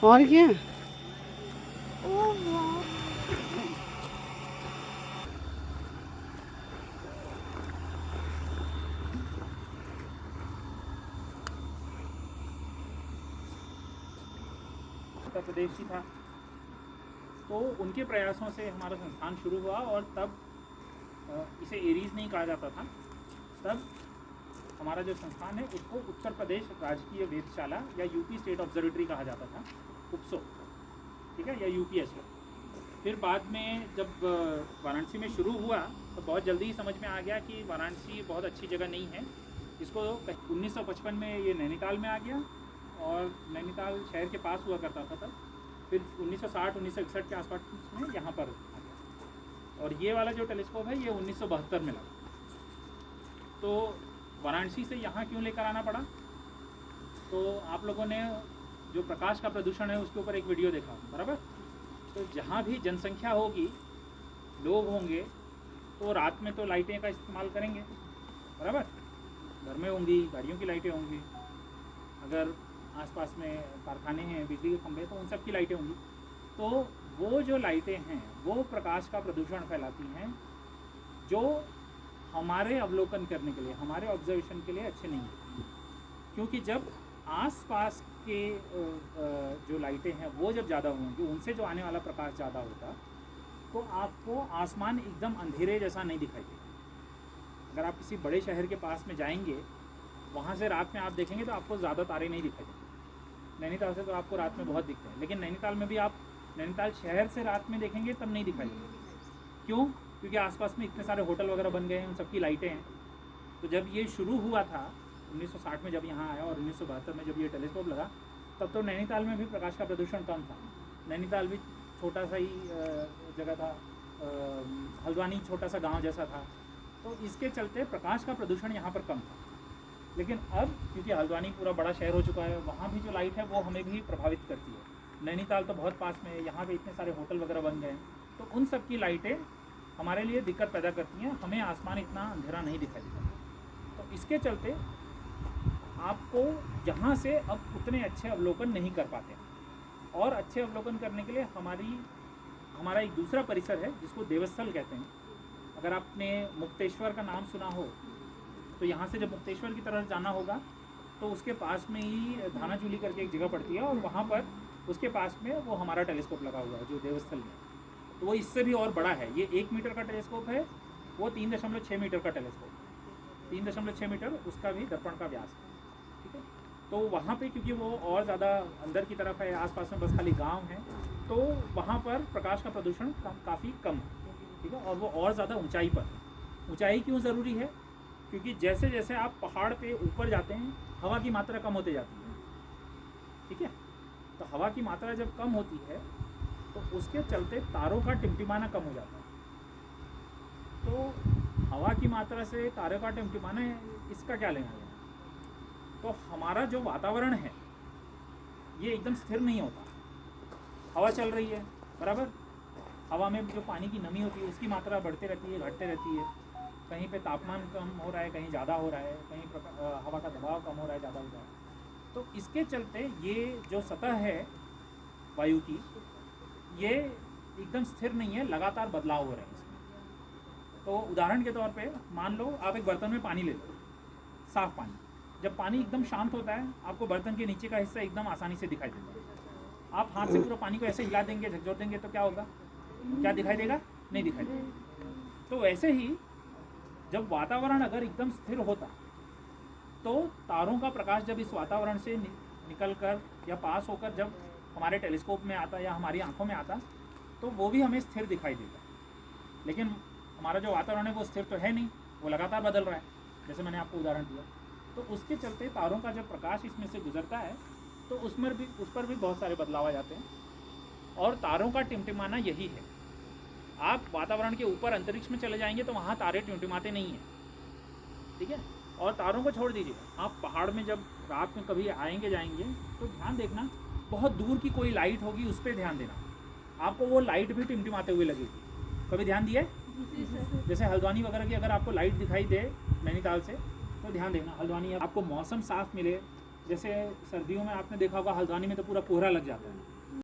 और क्या। उत्तर प्रदेश ही था, तो उनके प्रयासों से हमारा संस्थान शुरू हुआ। और तब इसे एरीज नहीं कहा जाता था। तब हमारा जो संस्थान है उसको उत्तर प्रदेश राजकीय वेधशाला या यूपी स्टेट ऑब्जर्वेटरी कहा जाता था, उपसो, ठीक है, या यूपीएसओ। फिर बाद में जब वाराणसी में शुरू हुआ तो बहुत जल्दी ही समझ में आ गया कि वाराणसी बहुत अच्छी जगह नहीं है। इसको 1955 में ये नैनीताल में आ गया, और नैनीताल शहर के पास हुआ करता था तब। फिर 1960-1961 के आसपास में यहाँ पर आ गया। और ये वाला जो टेलीस्कोप है ये 1972 में लगा। तो वाराणसी से यहाँ क्यों लेकर आना पड़ा? तो आप लोगों ने जो प्रकाश का प्रदूषण है उसके ऊपर एक वीडियो देखा, बराबर। तो जहाँ भी जनसंख्या होगी, लोग होंगे, तो रात में तो लाइटें का इस्तेमाल करेंगे, बराबर। घर में होंगी, गाड़ियों की लाइटें होंगी, अगर आसपास में कारखाने हैं, बिजली के खंभे, तो उन सब की लाइटें होंगी। तो वो जो लाइटें हैं वो प्रकाश का प्रदूषण फैलाती हैं, जो हमारे अवलोकन करने के लिए, हमारे ऑब्जर्वेशन के लिए अच्छे नहीं हैं। क्योंकि जब आसपास के जो लाइटें हैं वो जब ज़्यादा होंगी, उनसे जो आने वाला प्रकाश ज़्यादा होगा, तो आपको आसमान एकदम अंधेरे जैसा नहीं दिखाई देगा। अगर आप किसी बड़े शहर के पास में जाएंगे, वहाँ से रात में आप देखेंगे तो आपको ज़्यादा तारे नहीं दिखाई देंगे। नैनीताल से तो आपको रात में बहुत दिखते हैं, लेकिन नैनीताल में भी आप नैनीताल शहर से रात में देखेंगे तब नहीं दिखाई देंगे। क्यों? क्योंकि आसपास में इतने सारे होटल वगैरह बन गए हैं, उन सबकी लाइटें हैं। तो जब ये शुरू हुआ था 1960 में, जब यहाँ आया, और 1972 में जब ये टेलीस्कोप लगा, तब तो नैनीताल में भी प्रकाश का प्रदूषण कम था। नैनीताल भी छोटा सा ही जगह था, हल्द्वानी छोटा सा गांव जैसा था, तो इसके चलते प्रकाश का प्रदूषण यहाँ पर कम था। लेकिन अब क्योंकि हल्द्वानी पूरा बड़ा शहर हो चुका है, वहाँ भी जो लाइट है वो हमें भी प्रभावित करती है। नैनीताल तो बहुत पास में है, यहाँ पे इतने सारे होटल वगैरह बन गए हैं, तो उन सब की लाइटें हमारे लिए दिक्कत पैदा करती हैं, हमें आसमान इतना अंधेरा नहीं दिखाई देता। तो इसके चलते आपको यहाँ से अब उतने अच्छे अवलोकन नहीं कर पाते। और अच्छे अवलोकन करने के लिए हमारा एक दूसरा परिसर है जिसको देवस्थल कहते हैं। अगर आपने मुक्तेश्वर का नाम सुना हो, तो यहाँ से जब मुक्तेश्वर की तरफ जाना होगा तो उसके पास में ही धानाचूली करके एक जगह पड़ती है, और वहाँ पर उसके पास में वो हमारा टेलीस्कोप लगा हुआ है जो देवस्थल में। तो वो इससे भी और बड़ा है, ये 1 मीटर का टेलीस्कोप है, वो 3.6 मीटर का टेलीस्कोप, 3.6 मीटर उसका भी दर्पण का व्यास है, ठीक है। तो वहाँ पे क्योंकि वो और ज़्यादा अंदर की तरफ है, आसपास में बस खाली गांव है, तो वहाँ पर प्रकाश का प्रदूषण काफ़ी कम है, ठीक है। और वो और ज़्यादा ऊंचाई पर। ऊंचाई क्यों ज़रूरी है? क्योंकि जैसे जैसे आप पहाड़ पे ऊपर जाते हैं, हवा की मात्रा कम होती जाती है, ठीक है। तो हवा की मात्रा जब कम होती है तो उसके चलते तारों का टिमटिमाना कम हो जाता है। तो हवा की मात्रा से तारों का टिमटिमाना, इसका क्या लेना देना? तो हमारा जो वातावरण है ये एकदम स्थिर नहीं होता। हवा चल रही है, बराबर। हवा में जो पानी की नमी होती है उसकी मात्रा बढ़ते रहती है, घटते रहती है। कहीं पे तापमान कम हो रहा है, कहीं ज़्यादा हो रहा है, कहीं हवा का दबाव कम हो रहा है, ज़्यादा हो रहा है। तो इसके चलते ये जो सतह है वायु की, ये एकदम स्थिर नहीं है, लगातार बदलाव हो रहे हैं इसमें। तो उदाहरण के तौर पे मान लो आप एक बर्तन में पानी ले लो, साफ़ पानी। जब पानी एकदम शांत होता है, आपको बर्तन के नीचे का हिस्सा एकदम आसानी से दिखाई देता है। आप हाथ से पूरा पानी को ऐसे हिला देंगे, झकझोर देंगे, तो क्या होगा? क्या दिखाई देगा? नहीं दिखाई देगा। तो वैसे ही जब वातावरण अगर एकदम स्थिर होता, तो तारों का प्रकाश जब इस वातावरण से निकल कर या पास होकर जब हमारे टेलीस्कोप में आता या हमारी आंखों में आता, तो वो भी हमें स्थिर दिखाई देता। लेकिन हमारा जो वातावरण है वो स्थिर तो है नहीं, वो लगातार बदल रहा है, जैसे मैंने आपको उदाहरण दिया। तो उसके चलते तारों का जब प्रकाश इसमें से गुजरता है तो उस पर भी बहुत सारे बदलाव आ जाते हैं। और तारों का टिमटिमाना यही है। आप वातावरण के ऊपर अंतरिक्ष में चले जाएंगे तो वहाँ तारे टिमटिमाते नहीं हैं, ठीक है। और तारों को छोड़ दीजिए, आप पहाड़ में जब रात में कभी आएंगे जाएंगे तो ध्यान देखना, बहुत दूर की कोई लाइट होगी, उस पर ध्यान देना, आपको वो लाइट भी टिमटिमाते हुए लगेगी। कभी ध्यान दिया? जैसे हल्द्वानी वगैरह की अगर आपको लाइट दिखाई दे नैनीताल से, तो ध्यान देना, हल्द्वानी आपको मौसम साफ मिले, जैसे सर्दियों में आपने देखा होगा हल्द्वानी में तो पूरा कोहरा लग जाता है,